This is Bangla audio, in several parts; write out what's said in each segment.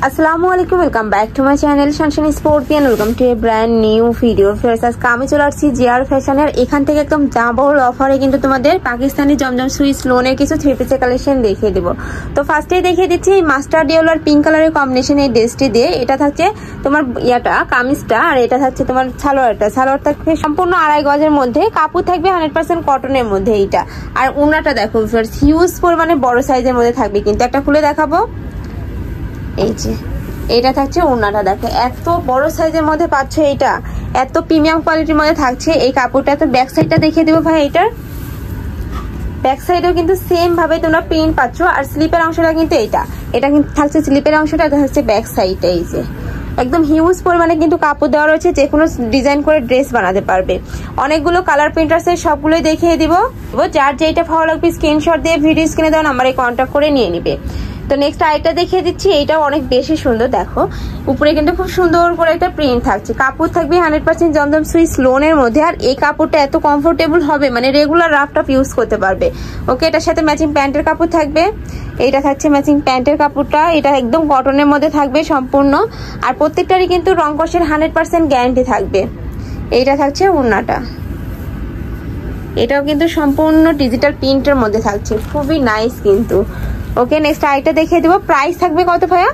আসসালামু আলাইকুম, welcome back to my channel sunshine sportian. Welcome to a brand new video. Friends, আজকে আমি চলে আসছি জিআর ফ্যাশনের। এখান থেকে একদম দামবহল অফারে কিন্তু তোমাদের পাকিস্তানি জমজম সুইস লোনের কিছু থ্রি পিসের কালেকশন দেখিয়ে দেবো। তো ফার্স্টেই দেখিয়ে দিচ্ছি এই মাস্টার্ড ইয়েলো আর পিঙ্ক কালারের কম্বিনেশন এই ড্রেসটি দিয়ে। এটা থাকছে তোমার ইয়াটা কামিজটা, আর এটা থাকছে তোমার সালোয়ারটা। সালোয়ার থাকবে সম্পূর্ণ 2.5 গজের মধ্যে, কাপড় থাকবে 100% কটনের মধ্যে এইটা। আর উনাটা দেখো ফ্রেন্ডস, হিউজ পরিমাণে বড় সাইজের মধ্যে থাকবে, কিন্তু একটা খুলে দেখাবো। এই যে এটা থাকছে ওড়নাটা, দেখো এত বড় সাইজের মধ্যে পাচ্ছ, এটা এত প্রিমিয়াম কোয়ালিটির মধ্যে থাকছে এই কাপড়টা। তো ব্যাক সাইডটা দেখিয়ে দেবো ভাই। এটার ব্যাক সাইডেও কিন্তু সেম ভাবে তোমরা প্রিন্ট পাচ্ছ, আর স্লিপের অংশটা কিন্তু এটা কিন্তু থাকছে স্লিপের অংশটা, এটা থাকছে ব্যাক সাইডটা। এই যে একদম হিউজ পরিমাণে কিন্তু কাপড় দেওয়া রয়েছে, যে কোনো ডিজাইন করে ড্রেস বানাতে পারবে। অনেকগুলো কালার প্রিন্ট আছে, সবগুলোই দেখিয়ে দিব। যার যেটা ভালো লাগবে স্ক্রিনশট দিয়ে ভিডিও স্ক্রিনে দেওয়া নাম্বারে কন্ট্যাক্ট করে নিয়ে নিবে। তো নেক্সট আইটা দেখিয়ে দিচ্ছি, এইটাও অনেক বেশি সুন্দর। দেখো উপরে কিন্তু খুব সুন্দর করে একটা প্রিন্ট থাকছে, কাপড় থাকবে 100% জমজম সুইস লোনের মধ্যে। আর এই কাপড়টা এত কমফোর্টেবল হবে, মানে রেগুলার রাফ টাফ ইউজ করতে পারবে। ওকে, এটার সাথে ম্যাচিং প্যান্টের কাপড় থাকবে। এইটা থাকছে ম্যাচিং প্যান্টের কাপড়টা, এটা একদম কটনের মধ্যে থাকবে সম্পূর্ণ। আর প্রত্যেকটারই কিন্তু রং কষের 100% গ্যারান্টি থাকবে। এইটা থাকছে ওড়নাটা, এটাও কিন্তু সম্পূর্ণ ডিজিটাল প্রিন্টের মধ্যে থাকছে, খুবই নাইস কিন্তু। ওকে, নেক্সট আইটা দেখিয়ে দেবো। প্রাইস থাকবে কত ভাইয়া?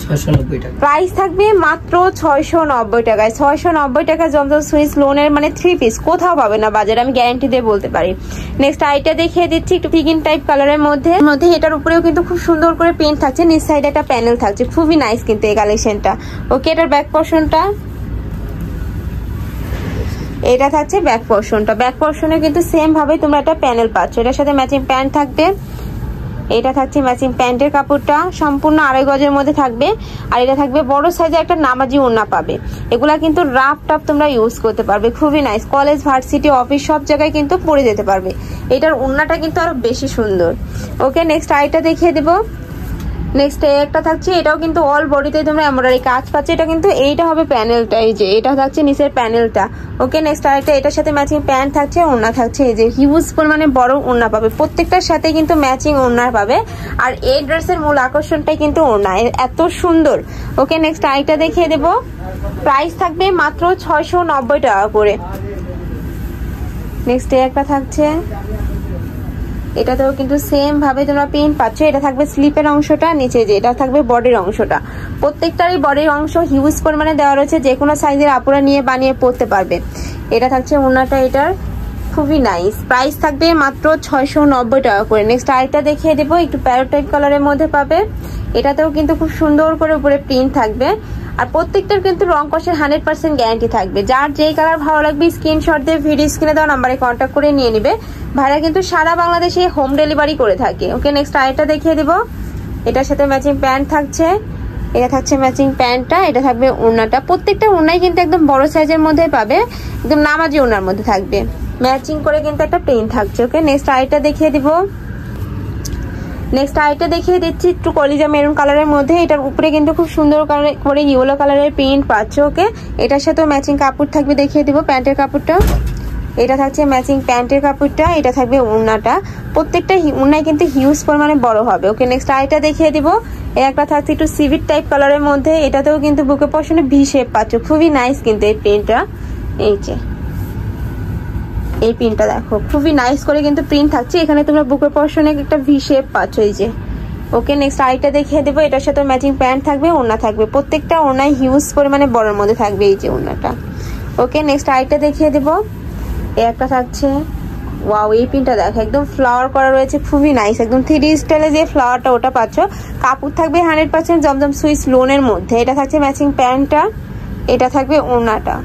690 টাকা। প্রাইস থাকবে মাত্র 690 টাকায়। 690 টাকা জমজম সুইস লোনের মানে 3 পিস কোথাও পাবে না বাজারে, আমি গ্যারান্টি দিয়ে বলতে পারি। নেক্সট আইটা দেখিয়ে দিচ্ছি, একটু পিগিন টাইপ কালারের মধ্যে। এটার উপরেও কিন্তু খুব সুন্দর করে প্রিন্ট থাকছে, নিচ সাইডে একটা প্যানেল থাকছে, খুবই নাইস কিন্তু এই কালেকশনটা। ওকে, এটার ব্যাক পোর্শনটা, এটা থাকছে ব্যাক পোর্শনটা। ব্যাক পোর্শনে কিন্তু সেম ভাবে তোমরা একটা প্যানেল পাচ্ছ, এটার সাথে ম্যাচিং প্যান্ট থাকবে। এটা থাকছে ম্যাচিং প্যান্টের কাপড়টা, সম্পূর্ণ 2.5 গজের মধ্যে থাকবে। আর এটা থাকবে বড় সাইজে একটা নামাজি ওড়না পাবে। এগুলা কিন্তু রাফ টাপ তোমরা ইউজ করতে পারবে, খুবই নাইস। কলেজ, ভার্সিটি, অফিস সব জায়গায় কিন্তু পরে যেতে পারবে। এটার ওড়নাটা কিন্তু আরো বেশি সুন্দর। ওকে, নেক্সট আইটা দেখিয়ে দেবো। নেক্সট একটা থাকছে, এটাও কিন্তু অল বডিতে তোমরা এমব্রয়ডারি কাজ পাচ্ছে। এটা কিন্তু এইটা হবে প্যানেলটা, এই যে এটা থাকছে নিচের প্যানেলটা। ওকে, নেক্সট আরেকটা, এটার সাথে ম্যাচিং প্যান্ট থাকছে, ওড়না থাকছে। এই যে হিউজ পরিমাণে বড় ওড়না পাবে, প্রত্যেকটার সাথে কিন্তু ম্যাচিং ওড়না পাবে। আর এই ড্রেসের মূল আকর্ষণটাই কিন্তু ওড়না, এত সুন্দর। ওকে, নেক্সট আরেকটা দেখিয়ে দেবো। প্রাইস থাকবে মাত্র 690 টাকা করে। নেক্সট একটা থাকছে, এটাতেও কিন্তু সেম ভাবে তোমরা প্রিন্ট পাচ্ছ। এটা থাকবে স্লিপের অংশটা, নিচে যে এটা থাকবে বডির অংশটা। প্রত্যেকটারই বডির অংশ হিউজ পরিমাণে দেওয়া রয়েছে, যে কোনো সাইজের আপুরা নিয়ে বানিয়ে পরতে পারবে। এটা থাকছে ওড়নাটা, এটার খুবই নাইস। প্রাইস থাকবে মাত্র 690 টাকা করে। নেক্সট আরেকটা দেখিয়ে দেবো, একটু প্যারোট টাইপ কালারের মধ্যে পাবে। এটাতেও কিন্তু খুব সুন্দর করে উপরে প্রিন্ট থাকবে। আর প্রত্যেকটার কিন্তু রং কষের 100% গ্যারান্টি থাকবে। যার যেই কালার ভালো লাগবে স্ক্রিনশট দিয়ে ভিডিও স্ক্রিনে দেওয়া নাম্বারে কন্ট্যাক্ট করে নিয়ে নিবে। ভাইরা কিন্তু সারা বাংলাদেশে হোম ডেলিভারি করে থাকে। ওকে, নেক্সট আরেকটা দেখিয়ে দিব। এটার সাথে ম্যাচিং প্যান্ট থাকছে, এটা থাকছে ম্যাচিং প্যান্টটা, এটা থাকবে ওড়নাটা। প্রত্যেকটা ওড়নাই কিন্তু একদম বড় সাইজের মধ্যে পাবে, একদম নামাজি ওড়নার মধ্যে থাকবে, ম্যাচিং করে কিন্তু একটা প্রিন্ট থাকছে। ওকে, নেক্সট আরেকটা দেখিয়ে দিব। নেক্সট আরেকটা দেখিয়ে দিচ্ছি, একটু কলিজা মেরুন কালারের মধ্যে। এটার উপরে কিন্তু খুব সুন্দর করে ইয়েলো কালারের প্রিন্ট পাচ্ছ। ওকে, এটার সাথেও ম্যাচিং কাপড় থাকবে, দেখিয়ে দিব প্যান্টের কাপড়টা। এটা থাকছে ম্যাচিং প্যান্টের কাপড়টা, এটা থাকবে ওড়নাটা। প্রত্যেকটা ওড়নাই কিন্তু হিউজ পরিমাণে বড় হবে। ওকে, নেক্সট আরেকটা দেখিয়ে দিব। একটা থাকছে একটু সিভিট টাইপ কালারের মধ্যে, এটাতেও কিন্তু বুকে পশনে ভি শেপ পাচ্ছ, খুবই নাইস কিন্তু এই প্রিন্টটা। এই যে এই প্রিন্টটা দেখো, খুবই নাইস করে কিন্তু প্রিন্ট থাকছে। এখানে তোমরা বুকের পশনে একটা ভি শেপ পাচ্ছ, এই যে। ওকে, নেক্সট আরেকটা দেখিয়ে দেবো। এটার সাথে ম্যাচিং প্যান্ট থাকবে, ওড়না থাকবে। প্রত্যেকটা ওড়নাই হিউজ পরিমাণে বড়ের মধ্যে থাকবে, এই যে ওড়নাটা। ওকে, নেক্সট আরেকটা দেখিয়ে দেবো। একটা থাকছে, ওয়াও, এই প্রিন্টটা দেখো, একদম ফ্লাওয়ার করা রয়েছে, খুবই নাইস। একদম 3D স্টাইলে যে ফ্লাওয়ারটা ওটা পাচ্ছ। কাপড় থাকবে 100% জমজম সুইস লোনের মধ্যে। এটা থাকছে ম্যাচিং প্যান্টটা, এটা থাকবে ওড়নাটা।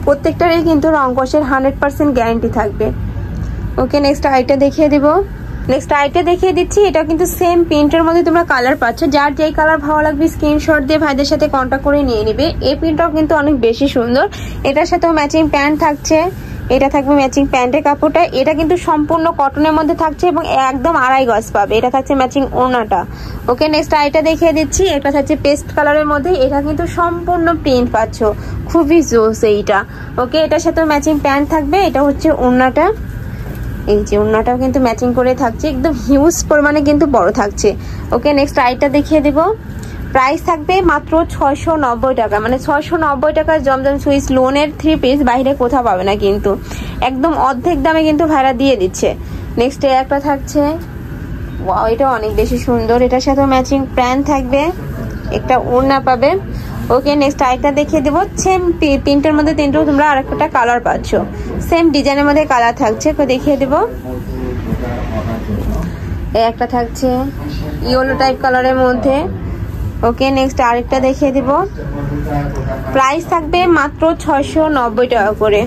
প্রত্যেকটারই কিন্তু রং কষের 100% গ্যারান্টি থাকবে। ওকে, নেক্সট আইটা দেখিয়ে দিব। নেক্সট আইটা দেখিয়ে দিচ্ছি, এটা কিন্তু সেম প্রিন্টের মধ্যে তোমরা কালার পাচ্ছ। যার যেই কালার ভালো লাগবে স্ক্রিনশট দিয়ে ভাইদের সাথে কন্ট্যাক্ট করে নিয়ে নিবে। এই প্রিন্টটাও কিন্তু অনেক বেশি সুন্দর। এটার সাথেও ম্যাচিং প্যান্ট থাকছে, এটা থাকবে ম্যাচিং প্যান্টের কাপড়টা। এটা কিন্তু সম্পূর্ণ কটনের মধ্যে থাকছে এবং একদম 2.5 গজ পাবে। এটা থাকছে ম্যাচিং ওড়নাটা। ওকে, নেক্সট আইটা দেখিয়ে দিচ্ছি। এটা থাকছে পেস্ট কালারের মধ্যে, এটা কিন্তু সম্পূর্ণ প্রিন্ট পাচ্ছ, খুবই জোস এইটা। ওকে, এটার সাথে ম্যাচিং প্যান্ট থাকবে, এটা হচ্ছে ওড়নাটা। এই যে ওড়নাটাও কিন্তু ম্যাচিং করে থাকছে, একদম হিউজ পরিমাণে কিন্তু বড় থাকছে। ওকে, নেক্সট আইটা দেখিয়ে দিব। প্রাইস থাকবে মাত্র 690 টাকা, মানে 690 টাকার জমজম সুইস লোনের 3 পিস বাইরে কোথাও পাবে না কিন্তু, একদম অর্ধেক দামে কিন্তু ভাড়া দিয়ে দিচ্ছে। নেক্সট একটা থাকছে, ওয়াও এটা অনেক বেশি সুন্দর, এটার সাথে ম্যাচিং প্যান্ট থাকবে, একটা ওড়না পাবে। ওকে নেক্সট আরেকটা দেখিয়ে দেবো, সেম প্রিন্টের মধ্যে তিনটেও তোমরা আরেকটা কালার পাচ্ছ, সেম ডিজাইনের মধ্যে কালার থাকছে, দেখিয়ে দেবো। একটা থাকছে ইয়েলো টাইপ কালারের মধ্যে। ওকে নেক্সট আরেকটা দেখিয়ে দিব, প্রাইস থাকবে মাত্র 690 টাকা করে।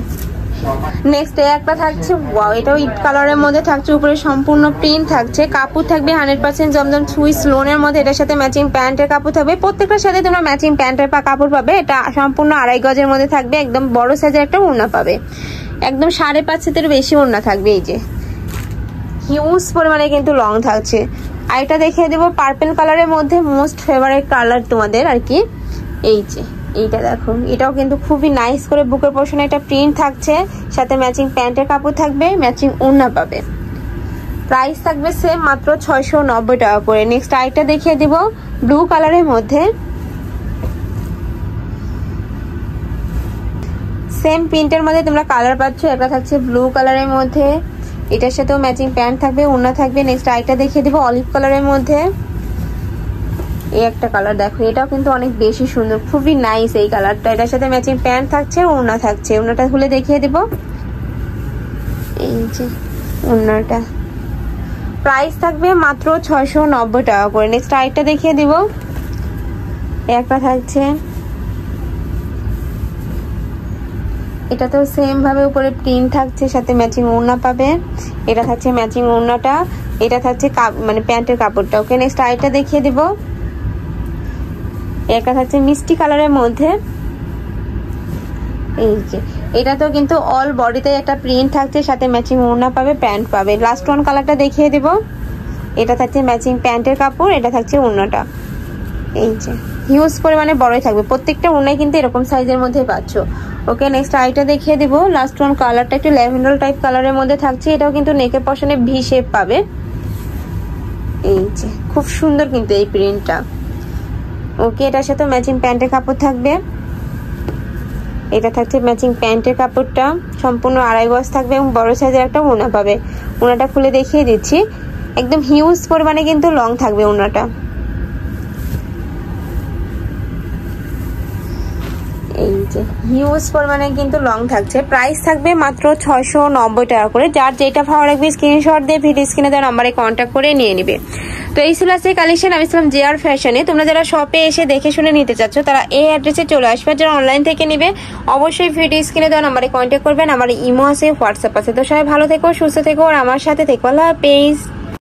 নেক্সট একটা থাকছে, ওয়াও এটাও ইট কালারের মধ্যে থাকছে, উপরে সম্পূর্ণ প্রিন্ট থাকছে, কাপড় থাকবে 100% জমজম সুইস লোনের মধ্যে, এটার সাথে ম্যাচিং প্যান্টের কাপড় থাকবে, প্রত্যেকটার সাথে তোমরা ম্যাচিং প্যান্টের কাপড় পাবে। এটা সম্পূর্ণ 2.5 গজের মধ্যে থাকবে, একদম বড় সাইজের একটা ওড়না পাবে, একদম 5.5 হাতের বেশি ওড়না থাকবে, এই যে হিউজ পরিমাণে কিন্তু লং থাকছে। আর এটা দেখিয়ে দেবো পার্পল কালারের মধ্যে, মোস্ট ফেভারিট কালার তোমাদের আর কি, এই যে এইটা দেখো, এটাও কিন্তু খুবই নাইস করে বুকের পোর্শনে একটা প্রিন্ট থাকছে, সাথে ম্যাচিং প্যান্টের কাপড় থাকবে, ম্যাচিং ওড়না পাবে। প্রাইস থাকবে সেম মাত্র 690 টাকা করে। নেক্সট আরেকটা দেখিয়ে দিব ব্লু কালারের মধ্যে, সেম প্রিন্টের মধ্যে তোমরা কালার পাচ্ছ, একটা থাকছে ব্লু কালারের মধ্যে, এটার সাথেও ম্যাচিং প্যান্ট থাকবে, ওড়না থাকবে। নেক্সট আরেকটা দেখিয়ে দিব অলিভ কালারের মধ্যে, এই একটা কালার দেখো, এটাও কিন্তু অনেক বেশি সুন্দর, খুবই নাইস এই কালারটা, এটার সাথে ম্যাচিং প্যান্ট থাকছে, ওড়না থাকছে, ওড়নাটা খুলে দেখিয়ে দিব, এই যে ওড়নাটা। প্রাইস থাকবে মাত্র 690 টাকা করে। নেক্সট আরেকটা দেখিয়ে দিব, একটা থাকছে, এটা তো সেম ভাবে উপরে প্রিন্ট থাকছে, সাথে ম্যাচিং ওড়না পাবে, এটা থাকছে ম্যাচিং ওড়নাটা, এটা থাকছে মানে প্যান্টের কাপড়টা। ওকে নেক্সট আরেকটা দেখিয়ে দিব, একটা থাকছে মিষ্টি কালারের মধ্যে, এই যে এটা তো কিন্তু অল বডিতে একটা প্রিন্ট থাকছে, সাথে ম্যাচিং ওড়না পাবে, প্যান্ট পাবে। লাস্ট ওয়ান কালারটা দেখিয়ে দিব, এটা থাকছে ম্যাচিং প্যান্টের কাপড়, এটা থাকছে ওড়নাটা, এই যে হিউজ পরিমাণে বড়ই থাকবে, প্রত্যেকটা ওড়নাই কিন্তু এরকম সাইজের মধ্যে পাচ্ছ। ওকে নেক্সট আইটা দেখিয়ে দিব, লাস্ট ওয়ান কালারটা একটু ল্যাভেন্ডার টাইপ কালারের মধ্যে থাকছে, এটাও কিন্তু নেকের পশনে ভি শেপ পাবে, এই যে খুব সুন্দর কিন্তু এই প্রিন্টটা। ওকে এটার সাথে ম্যাচিং প্যান্টের কাপড় থাকবে, এটা থাকছে ম্যাচিং প্যান্টের কাপড়টা, সম্পূর্ণ 2.5 গজ থাকবে এবং বড় সাইজের একটা ওড়না পাবে। ওড়নাটা খুলে দেখিয়ে দিচ্ছি, একদম হিউজ পরিমাণে কিন্তু লং থাকবে ওড়নাটা, এই যে হিউজ পরিমাণে কিন্তু লং থাকছে। প্রাইস থাকবে মাত্র 690 টাকা করে। যার যেটা ভালো লাগবে স্ক্রিনশট দিয়ে ভিডিও স্ক্রিনে দেওয়া নাম্বারে কন্ট্যাক্ট করে নিয়ে নিবে। তো এই ছিল আজকের কালেকশন। আমি ছিলাম জেআর ফ্যাশনে। তোমরা যারা শপে এসে দেখে শুনে নিতে চাচ্ছ তারা এই অ্যাড্রেসে চলে আসবে, যারা অনলাইন থেকে নিবে অবশ্যই ভিডিও স্ক্রিনে দেওয়া নাম্বারে কন্ট্যাক্ট করবেন। আমার ইমো আছে, হোয়াটসঅ্যাপ আছে। তো সবাই ভালো থেকো, সুস্থ থেকো আর আমার সাথে থেকো। আল্লাহ হাফেজ।